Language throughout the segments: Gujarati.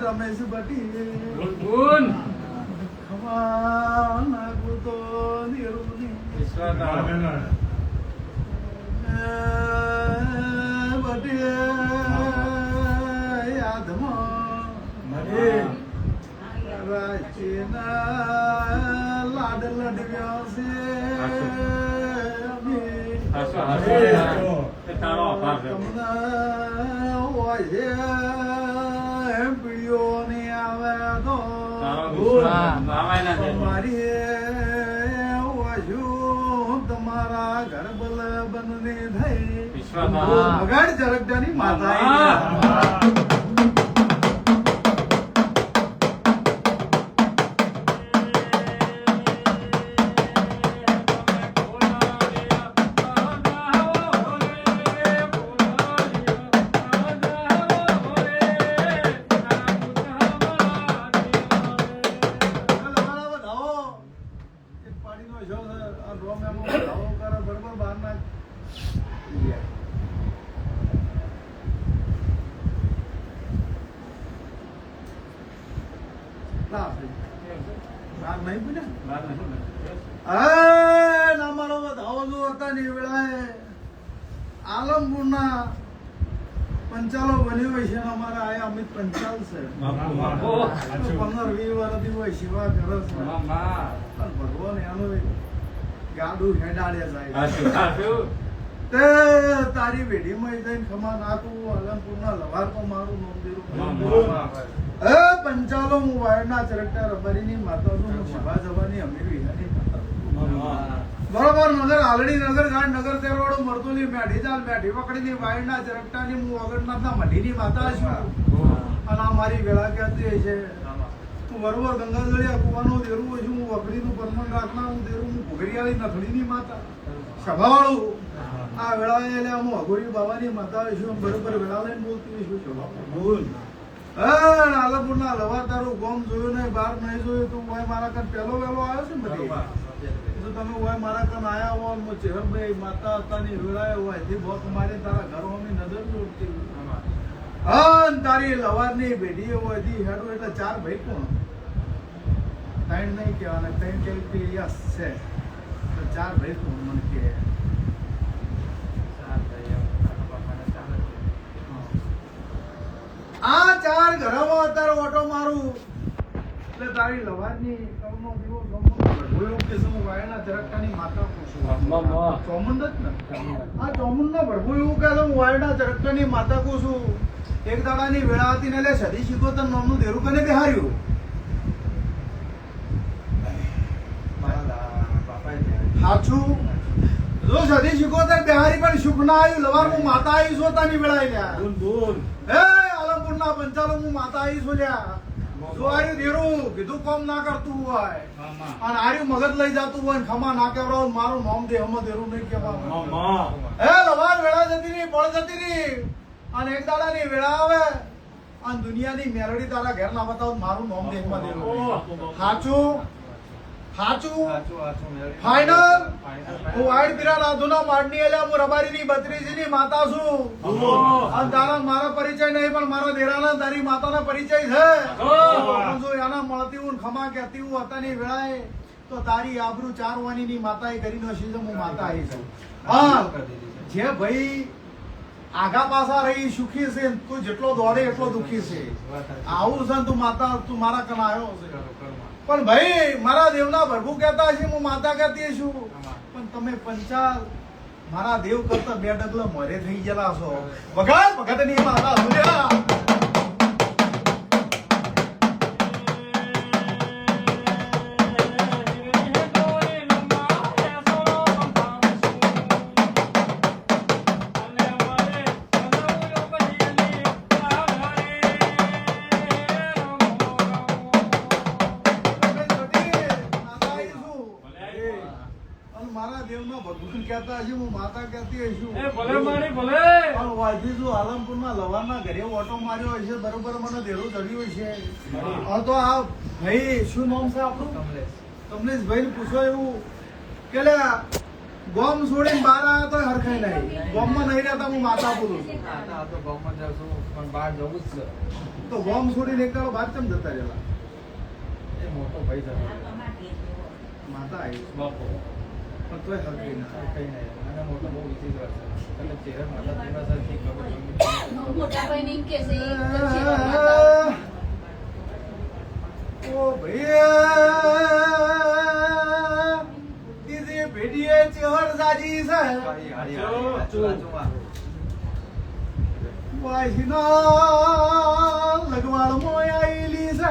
રમેશ ભટ્ટી લાડ લડવ્યા છે પીડીઓ ને આવે તો તમારા ઘર બલ બનને થઈ વગાડ જરગડાની માતા આલમપુરના પંચાલો બન્યો હોય છે અમારા આયા અમિત પંચાલ છે 15-20 વર્ષથી હોય સેવા કરે છે ભગવાન એનું ગાડું હેડાડે જાય તે તારી વેઢીમાં જઈને ખમા નાખું આલમપુરના લવાર તો મારું મંદિર પંચાલો હું વાયરના ચરકટા રબારીની માતા છું સભા જવાની અમીર વિહાની માતા બરોબર નગર આલડી નગર ગાંડ નગર તેરવાડો મરતુલી મેઢી ચાલ મેઢી પકડીની વાયરના ચરકટાની હું વગરનાથના મઢીની માતા છું અને આ મારી વેળા કહેતી છે હું બરોબર ગંગાજળિયા કુવાનું દેરું છું હું વગડીનું પરમણ રાખના હું દેરું હું ભોગરિયાળી નથડીની માતા સભાવાળું આ વેળા એટલે હું અઘોરી બાવાની માતા છું બરોબર વેળા લઈને બોલતી છું બોલ આલમપુરના લવા તારું ગોમ જોયું નહીં બહાર નહીં જોયું તું મારા કાન પહેલો વેલો આવ્યો છે ને બધી તમે હોય મારા કાન આયા હો ચેહરભાઈ માતા હતાની વેળાએ હોય તે બહુ મારી તારા ઘરોની નજર જોડતી તારી લવારની બેઢી હોય તી હેડો એટલે 4 ભાઈ કોણ 3 નહીં કહેવાના 3 કે યસ છે 4 ભાઈ કોણ મને કે આ 4 ઘરમાં અત્યારે ઓટો મારું એટલે તારી લવારની કવનો દીવો ભરભોયો કે શું વાયના ઝરકટાની માતા પૂછું ચોમુંડ જ ને આ ચોમુંડનો ભરભોયો કે હું વાયના ઝરકટાની માતા પૂછું એક દાડાની વેળા હતી ને એટલે સદી શિકોતર નામનું દેરું કને બેહાર્યું સાચું જો સદી શિકોતર બેહારી પણ સુખ ના આવ્યું લવાર હું માતા આવી સોતાની વેળાએ લ્યા બોલ હે આલમપુરના પંચાલો હું માતા આવી છો લ્યા જો આર્યું દેરું કીધું કોમ ના કરતું હોય અને આર્યું મગજ લઈ જતું હોય ખમા ના કેવડાવ મારું નામ દે હમ દેરું નહીં કહેવાનું હે લવાર વેળા જતી રહી બળ જતી રહી અને એક દાડાની વેળા આવે અને દુનિયાની મેરડી તારા ઘેર ના બતાવ મારું નામ દેખમાં દેરું સાચું ફાઈનલ હું વાઈડ પીરા નાધુના માડની એલા હું રબારીની બત્રીજીની માતા છું અને તારા મારા પરિચય નહીં પણ મારા દેરાના તારી માતાનો પરિચય છે જો એના મળતી હું ખમા કહેતી હું હતાની વેળાએ તો તારી આબરૂ 4 વાણીની માતાએ કરી નો છે હું માતા આવી છું હા જે ભાઈ આગા પાછા રહી સુખી છે તું જેટલો દોડે એટલો દુખી છે આવું છે તું માતા તું મારા કન આવ્યો છે પણ ભાઈ મારા દેવના ભરભુ કહેતા છે હું માતા કહેતી છું પણ તમે પંચાલ મારા દેવ કરતા 2 ડગલા મોરે થઈ ગયેલા છો વગાડ ભગતની માતા સુર્યા મારા દેવનો ભગવાન કહેતા હશે, હું માતા કહેતી હશું. એ ભલે મારી ભલે. પણ વાજી જો આલમપુરના લવારના ઘરે ઓટો માર્યો હશે, બરોબર મને દેરું ચડ્યું છે. હવે તો આ ભાઈ શું નામ છે આપણું? કમલેશભાઈ પૂછો એવું કે લે ગોમ છોડીને બહાર આવ્યા તો હરખાઈ નહીં. ગોમમાં નહીં રહેતા હું માતા બોલું છું. તો ગામમાં જાઉં છું પણ બહાર જવું જ છે. તો ગોમ છોડીને એક દાડો બહાર કેમ જતા રહેલા? એ મોટો ભાઈ છે માતા આવી બાપો. પણ તોય હરખાઈ ના. કઈ નહીં અને મોટો બહુ વિચિત્ર છે. એટલે ચહેરા માતા પૂરા સાથે ખબર મોટા ભાઈ ને કે છે એક ઓ ભૈયા દીદી ભેડીએ ચેહર સાજી છે. વાસીના લગવાળમાં આવેલી છે.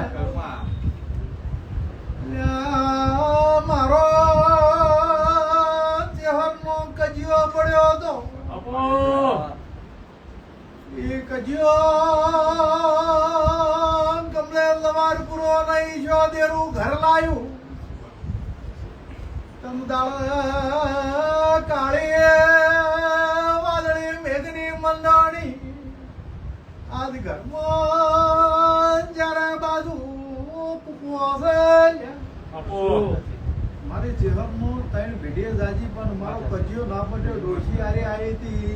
લ્યા, મારો ચેહરનો કજિયો પડ્યો હતો. એ કજિયો કમલે લવાર પૂરો નહીં છો દેરું ઘર લાયું. તમ દાળ કાળી વાદળી મેઘની મંદાણી આજ ઘરમાં જ્યારે બાજુ કુકવો છે. મારી ચેહરનો ત્રણ ભેડીએ જાજી પણ મારો કજિયો ના પડ્યો. ડોશી આરે આવી હતી,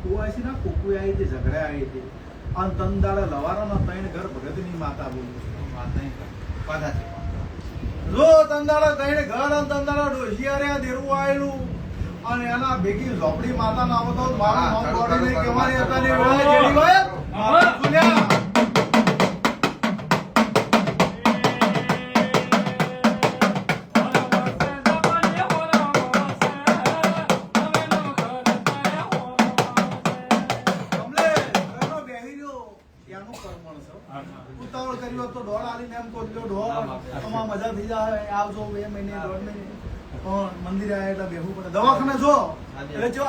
કુવાસી ના કુકુ આવી હતી, ઝઘડે આવી હતી. અને તંદાળે લવારાના ત્રણ ઘર ભગતની માતા બોલું છું. જો તંદાળે ત્રણ ઘર અને તંદાળે ડોશી આરે દેરું આવેલું અને એના ભેગી ઝોપડી માતા ના આવતો મારા નામ ગોળીને કહેવાની હતા ને વેળા જેડી હોય માતા સુલ્યા. ઉતાવળ કર્યો તો ઢોળ આલીને એમ કહ્યું ઢોળ આમાં મજા થઈ જાય, આવજો 2 મહિને 1.5 મહિને. પણ મંદિરે આવ્યા એટલે બેહવું પડે. દવાખાને જો એટલે જો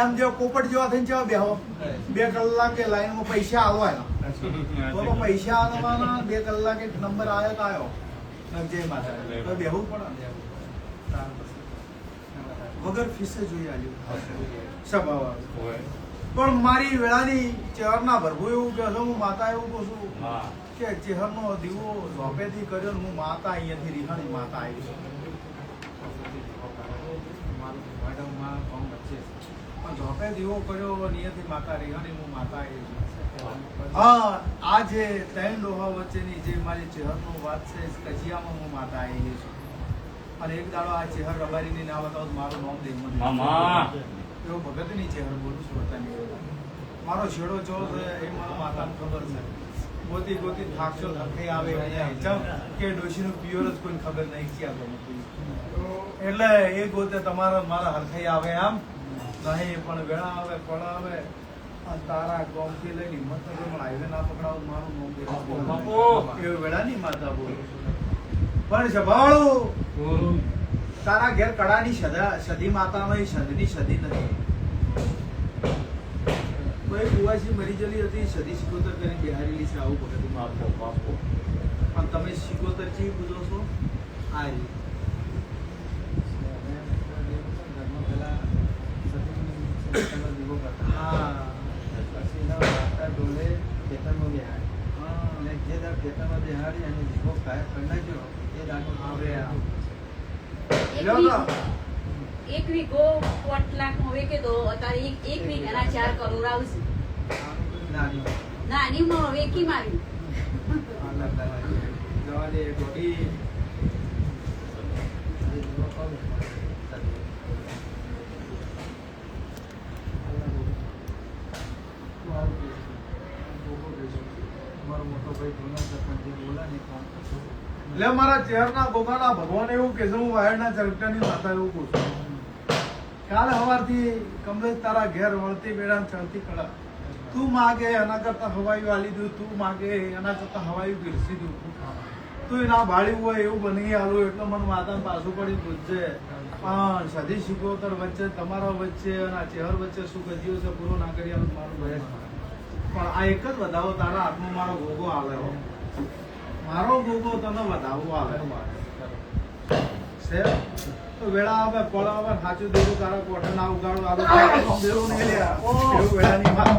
આમ જેવો પોપટ જેવા થઈને જેવા બેહો 2 કલાકે લાઈનમાં પૈસા આવો એના તો પૈસા આવવાના 2 કલાકે નંબર આવ્યો તો આવ્યો. જય માતા તો બેહવું પડે. વગર ફીસે જોઈ આવ્યું સભા. પણ મારી વેળાની ચેહરના ભરભું એવું કે હું માતા એવું કહું છું કે ચેહરનો દીવો ઝોપેથી કર્યો ને હું માતા અહીંયાથી રીહાણી માતા આવી છું. પણ ઝોપે દીવો કર્યો અહીંયાથી માતા રીહાણી હું માતા આવી છું. હા, આ જે 3 ડોહા વચ્ચેની જે મારી ચેહરનો વાત છે કજિયામાં હું માતા આવી છું. અને એક દાડો આ ચેહર રબારીની ના બતાવું મારું નામ દે મને એવો ભગતની ચહેરો બોલું છું. મારો છેડો ચો છે એ મારા માતાને ખબર છે. ગોતી ગોતી થાકશો થકે આવે કે ડોશીનું પિયોર જ કોઈને ખબર નહીં ક્યાં. એટલે એ ગોતે તમારા મારા હરખાઈ આવે આમ નહીં પણ વેળા આવે ફળ આવે અને તારા ગામથી લઈને હિંમતનગરમાં હાઈવે ના પકડાવું મારું નામ એ વેળાની માતા બોલું. પણ સભાળું તારા ઘેર કડાની સદી માતા નહીં, સદની સદી નથી. કોઈ કુવાસી મરી ગયેલી હતી, સદી સિકોતર કરીને બિહારેલી છે. આવું ભગત બાપો. પણ તમે સિકોતર ચી પૂજો છો? આ એક વીઘો 5 લાખ હવે કે દો અત્યારે એક વીઘાના 4 કરોડ આવશે. નાની માં વેકી મારી એટલે મારા ચેહરના ગોગાના ભગવાન એવું કે હું વાયરના ચરકટાની માતા એવું કહું છું. કાલે સવારથી કમલેશ તારા ઘેર વળતી બેડા ચડતી કળા તું માગે એના કરતા હવાયું આલી દઉં, તું માગે એના કરતા હવાયું પીરસી દઉં. તું ના ભાડ્યું હોય એવું બની આલું એટલે મને માતાને પાછું પડી પૂછશે. પણ સદી સિકોતર વચ્ચે તમારા વચ્ચે અને ચેહર વચ્ચે શું ગજીઓ છે પૂરો ના કરી આલું મારું ભય. પણ આ એક જ વધાવો તારા હાથમાં મારો ગોગો આવે, મારો ગોગો તને વધાવો આવે છે. તો વેળા આવે પળ આવે સાચું દેવું તારા કોઠે ના ઉગાડો આલો દેવું નહીં લ્યા એવું વેળાની માં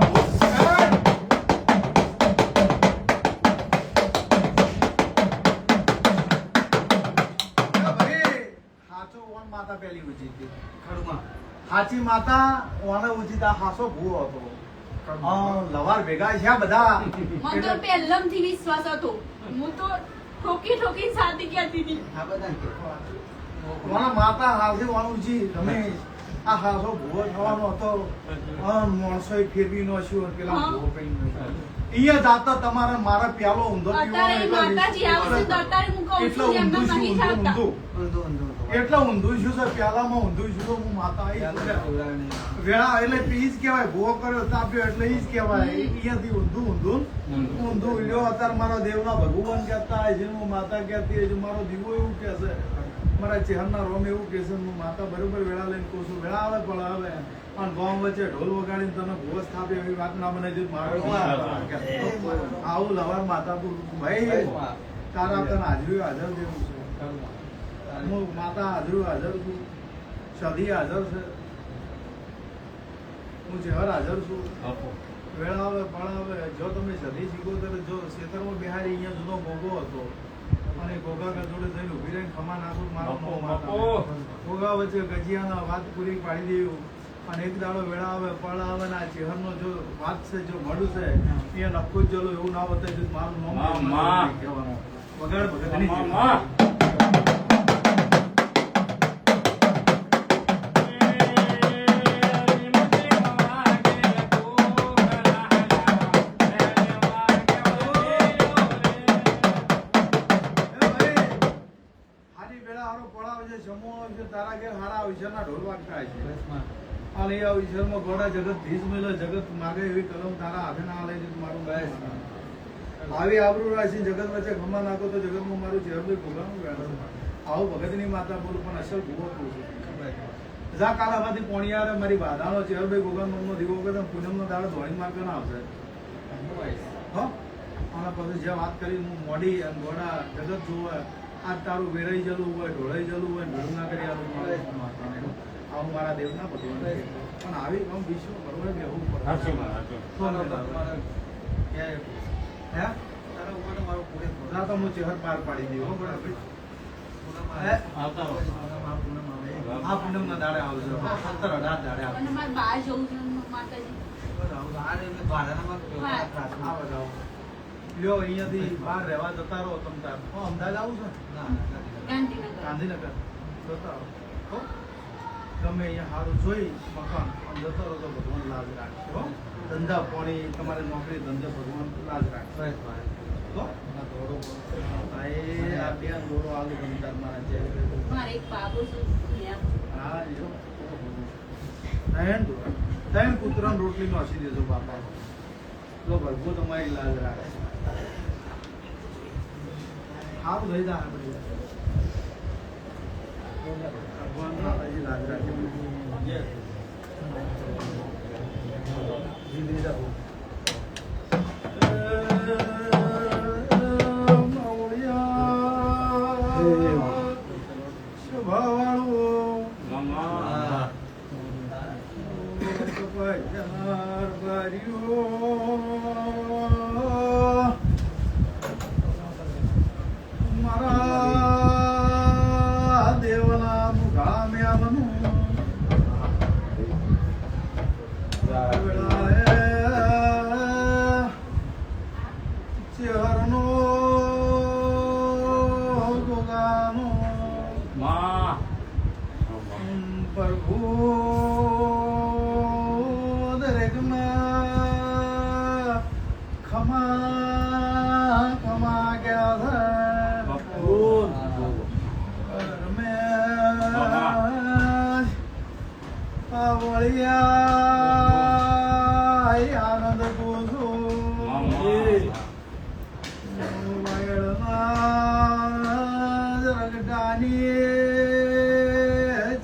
માતા પેલી ઉચી હતી ખડમાં હાચી માતા ઓને ઉચીતા હાસો ભૂવો હતો લવાર ભેગા છે બધા મને તો પહેલમથી વિશ્વાસ હતો હું તો ઠોકી ઠોકી શાદી કરતી હતી આ બધા ઓના માતા હાલથી ઓન ઉચી રમેશ આ હાસો ભૂવો થવાનો હતો માણસો ફેરવી નો શું પેલા ભૂવો કઈ અહીંયા જાતા તમારે મારે પ્યાલો ઊંધો અત્યારે માતાજી આવશે તો અત્યારે હું કહું એટલો છું એમને ઊંધું નહીં છું થાકતા એટલો ઊંધું છું સર પ્યાલામાં ઊંધું છું તો હું માતા આવી વેળા એટલે ઈ જ કહેવાય ભૂવો કર્યો તાપ્યો એટલે ઈ જ કહેવાય અહીંયાથી ઊંધું લ્યો અત્યારે મારા દેવના ભગવાન કહેતા હોય છે હું માતા કહેતી હોય છે મારો દીવો એવું કહે છે મારા ચહેરના રોમ એવું કહે છે હું માતા બરોબર વેળા લઈને કહું છું વેળા આવે પણ આવે અને ગામ વચ્ચે ઢોલ વગાડીને તને ભૂવો સ્થાપે એવી વાત ના બનાવી મારો આવું લવાર માતા તું ભાઈ તારા તને હાજરી હાજર જેવું છે હું માતા હાજર છું સધી હાજર છે હું જહર હાજર છું વેળા આવે પણ આવે જો તમે સધી શીખો જો ખેતરમાં બિહારી અહીંયા જૂનો ગોગો હતો અને ગોગા જોડે જઈને ઉભી રહીને ખમા નાખું મારો નો માતા ગોગા વચ્ચે ગજિયાના વાત પૂરી પાડી દેવું અને એક દાડો વેળા આવે પળ આવે ને આ ચહેરનો જો વાત છે જો મળું છે એ નક્કો જ જલો એવું ના બતાવી મારું નામ કહેવાનું વગાડ ભગતની તારા ઘેર હારા વિષયના ઢોલ વાગતા છે અને એ વિષયમાં ગોડા જગત ભીજ મેલો જગત માગે એવી કલમ તારા હાથે ના લઈ જતું મારું બસ આવી આબરૂ રાશી જગત વચ્ચે ખમા નાખો તો જગતમાં મારું ચહેરું ભોગાનું વેણ આવું ભગતની માતા બોલું પણ અસલ ભૂવો કહું છું જા કાલામાંથી પોણિયારે મારી બાધાનો ચહેરભાઈ ગોગાનો દીવો વખત પૂનમનો દાડો ધોળી માર્ગ ના આવશે હો અને પછી જે વાત કરી હું મોડી અને ગોડા જગત જોવે આ તારું વેરાઈ જલું હોય ઢોળાઈ જલું હોય ભેળું ના કરી આવું મારા દેવના ભગવાન પણ આવી કામ વિશ્વ બરોબર રહેવું પડે તો હું ચહેર પાર પાડી દઉં આ પૂનમ ના દાડે આવશે 17-18 દાડે આવશે અને મારે બહાર જવું છે માતાજી લ્યો અહીંયાથી બહાર રહેવા જતા રહો તમ તાર અમદાવાદ આવું છે ગાંધીનગર જતા રહો ગમે અહીંયા સારું જોઈ મકાન જતો રહો તો ભગવાન લાજ રાખશે હો ધંધા પાણી તમારે નોકરી ધંધે ભગવાન લાજ રાખશે તો આ બે દોરો આલુ ગમદાર મારા છે મારે એક બાબુ છે હા ત્રણ પુત્રને રોટલી નો હસી દેજો બાપા તો ભગવો તમારી લાજ રાખે સારું લઈ જા ભગવાન લાજ રાખે મારા દેવના મુખા મેલનું ચહેરનો ગોગાનો પ્રભુ દરેકના ખમા ખમા ગયા વળિયા આનંદ પૂછો જગડાની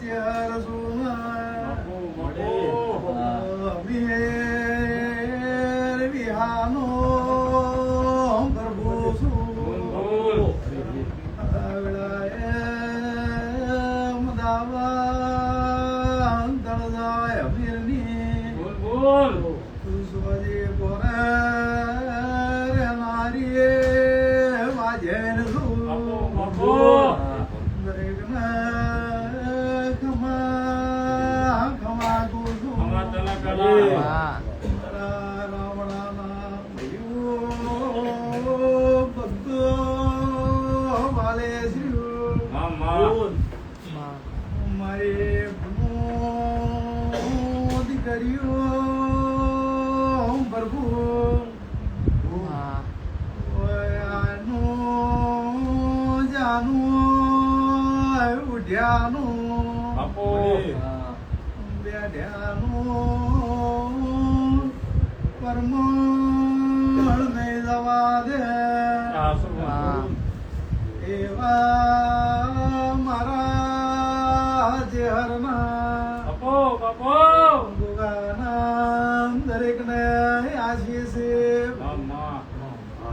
ચેર સુમેર વિહાનો પ્રભુ મદાવ બોલ સુસોજી બોરે રે નારીએ વાજેન સુ બાપુ દરેકને ખમા ખમા કુસુ અમાર તલા કલા રાવણાના ભયો બધો વાલે શ્રી મામા મારે દીકરીઓ પ્રભુ જાનું ઉઠ્યાનું બાપુ બેઠ્યાનું પરમળ નહીં જવા દે એવા મારા જેહરના બાપુ ગુગાના દરેકને આશીષ મામા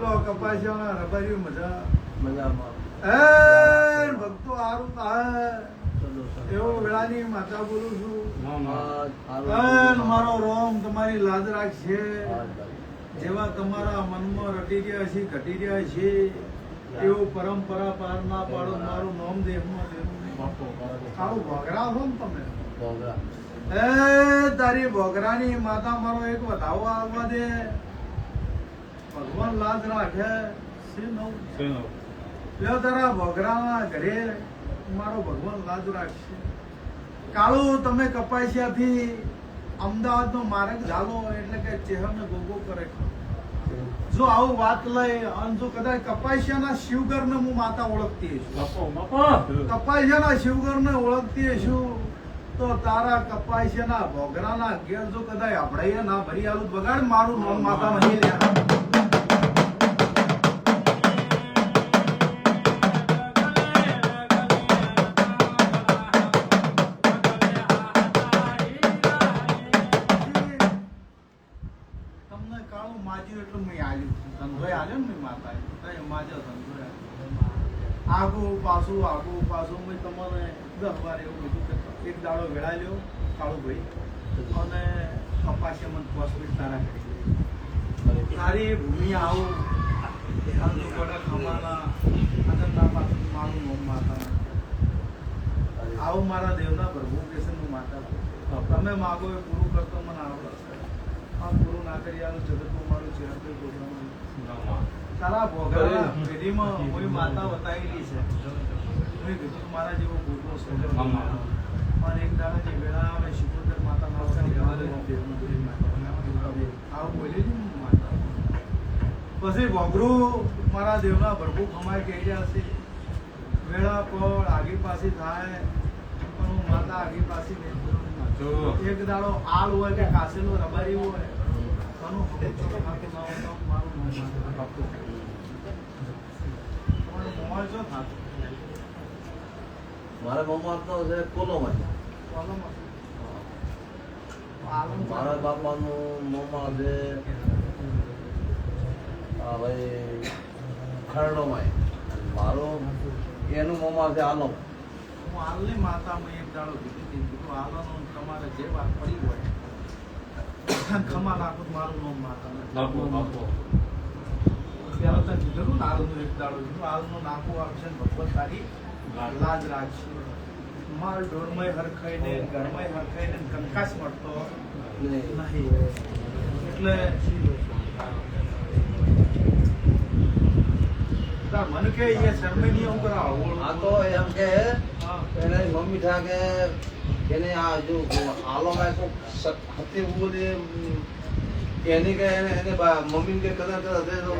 લો કપાસિયાના રબારી મજા મજામાં એ ભક્તો હારું થાય એવો વેળાની માતા બોલું છું મામા મારો રોમ તમારી લાજ રાખશે જેવા તમારા મનમાં રટી રહ્યા છે ઘટી રહ્યા છે એવું પરંપરા પાર ના પાડો મારું નામ દેહમાં દેવું આવું ભોગરા છો ને તમે એ તારી ભોગરાની માતા મારો એક વધાવો આવવા દે ભગવાન લાજ રાખે છે નવ સેનો લ્યો તારા ભોગરાના ઘરે મારો ભગવાન લાજ રાખશે કાળું તમે કપાસિયાથી અમદાવાદનો માર્ગ ચાલો એટલે કે ચહેરને ગોગો કરે જો આવું વાત લઈ અને જો કદાચ કપાસિયાના શિવગરને હું માતા ઓળખતી છું બાપુ કપાસિયાના શિવગરને ઓળખતી છું તો તારા કપાસિયાના ભોગરાના ઘેર જો કદાચ આપણે ના ભરી આલું બગાડ મારું નામ માતા નહીં લ્યા તમને કાળું માજ્યું એટલું મેં આલ્યું ધંધોય આલ્યો ને મેં માતા માજો ધંધોય આગું પાછું મેં તમારે 10 વાર એવું બધું કહેતો. એક દાડો વેળાલ્યો કાળુભાઈ અને કપાસે મને હોસ્પિટલ તારા કરી તારી ભૂમિ આવું અંજુ ગોડા ખમાના અનંતા પાછું મારું નોમ માતા આવું મારા દેવના પ્રભુ કેસનનું માતા તમે માગો એ પૂરું કરતો મને આવડે છે આ પૂરું ના કરી આવું જગતમાં મારું ચહેર કોઈ પ્રોગ્રામ તારા ભોગરા પેઢીમાં કોઈ માતા બતાવેલી છે મેં કીધું મારા જેવો ભૂતો છે અને એક દાડા જે વેળા આવે શિકોતર માતા આવું બોલી ને માતા પછી ભોગરું મારા દેવના પ્રભુ ખમાય કહી રહ્યા છે વેળા પળ આગી પાછી થાય પણ હું માતા આગી પાછી નહીં એક દાડો આલ હોય કે કાસેલો રબારી હોય મારું મારા મમ્મા તો છે કોલોમાં મારા બાપાનું મમ્મા છે ભાઈ ખરડોમાં મારું એનું મમ્મા છે આલો હું હાલની માતામાં એક દાડો કીધી કીધું હાલનું તમારે જે વાત પડી હોય ખમા નાખું મારું નામ માતા ત્યારે તો કીધું ને હાલનું એક દાડો કીધું હાલનું નાખું આપશે ને ભગવત તારી લાજ રાખશે માલ ઢોરમય હરખાઈને ઘરમય હરખાઈને કંકાસ મળતો નહીં એટલે મને કે એ શર્મની હું કરાવો આ તો એમ કે એને મમ્મી થા કે એને આ જો આલોમાં કોક હતી બોલે એની કે એને મમ્મી કે કદાચ હશે તો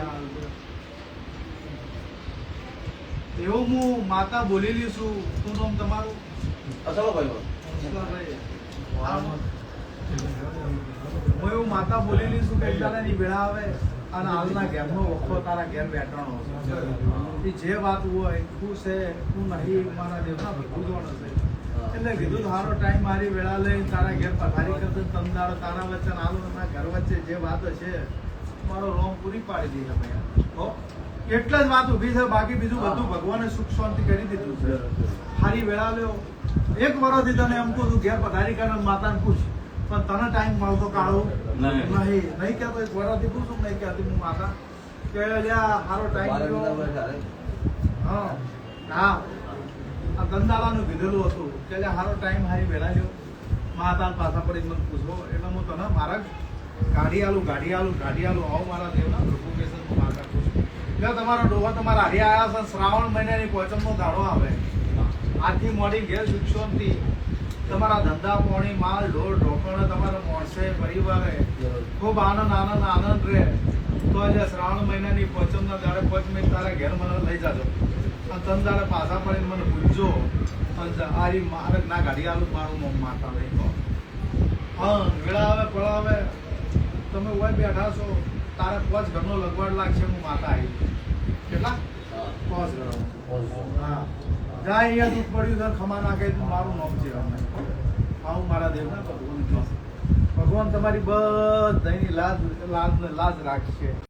એવું હું માતા બોલેલી છું શું નામ તમારું અસલો ભાઈ હું એવું માતા બોલેલી છું કે દાદાની વેળા આવે અને હાલના ઘેરનો વખો તારા ઘેર બેઠાણો એ જે વાત હોય શું છે શું નહીં મારા દેવના ભગવાન હશે એટલે કીધું સારો ટાઈમ મારી વેળા લઈ તારા ઘેર પથારી કરતો તમદારો તારા વચ્ચે હાલો ના ઘર વચ્ચે જે વાત હશે મારો રોમ પૂરી પાડી દઈએ ભાઈ હો એટલે જ વાત ઊભી છે બાકી બીજું બધું ભગવાને સુખ શાંતિ કરી દીધું છે સારી વેળા લ્યો એક વર્ષથી તને એમ કહું ઘેર પથારી કરે માતાને પૂછ પણ તને ટાઈમ મળતો કાળો નહીં. નહીં કહેતો એક વરાથી પૂછું નહીં કહેતી હું માતા કે અલ્યા હારો ટાઈમ બારે મળ્યો. મહિના બેઠા રે. હા હા આ ધંધાલાનું કીધેલું હતું કે અલ્યા હારો ટાઈમ હારી વેલા લ્યો માતા પાછા પડી મને પૂછો એટલે હું તને મારા ગાડી આલું આવું મારા દેવના પ્રભુ કેસર હું માતા પૂછું એટલે તમારા ડોહા તમારા હારી આવ્યા છે શ્રાવણ મહિનાની પોચમનો દાડો આવે આથી મોડી ઘેર સુખશોનથી તમારા ધંધા પોણી માલ ઢોર ઢોકણ તમારા મોણસે પરિવારે ખૂબ આનંદ રહે તો આજે શ્રાવણ મહિનાની પોચમના દાડે 5 મિનિટ તારા ઘેર મને લઈ જાજો અને તન દાડે પાછા પડીને મને પૂછજો અને આરી મારે ના ગાડી આલું મારું મમ માતા લઈ તો હા વેળાવે પળાવે તમે ઓય બેઠા છો તારે 5 ઘરનો લગવાડ લાગશે હું માતા આવી કેટલા 5 ઘર હા જા અહીંયા દૂધ પડ્યું છે ખમા નાખે તો મારું નામ છે આવું મારા દેવના ભગવાન તમારી બધાની લાજ રાખશે.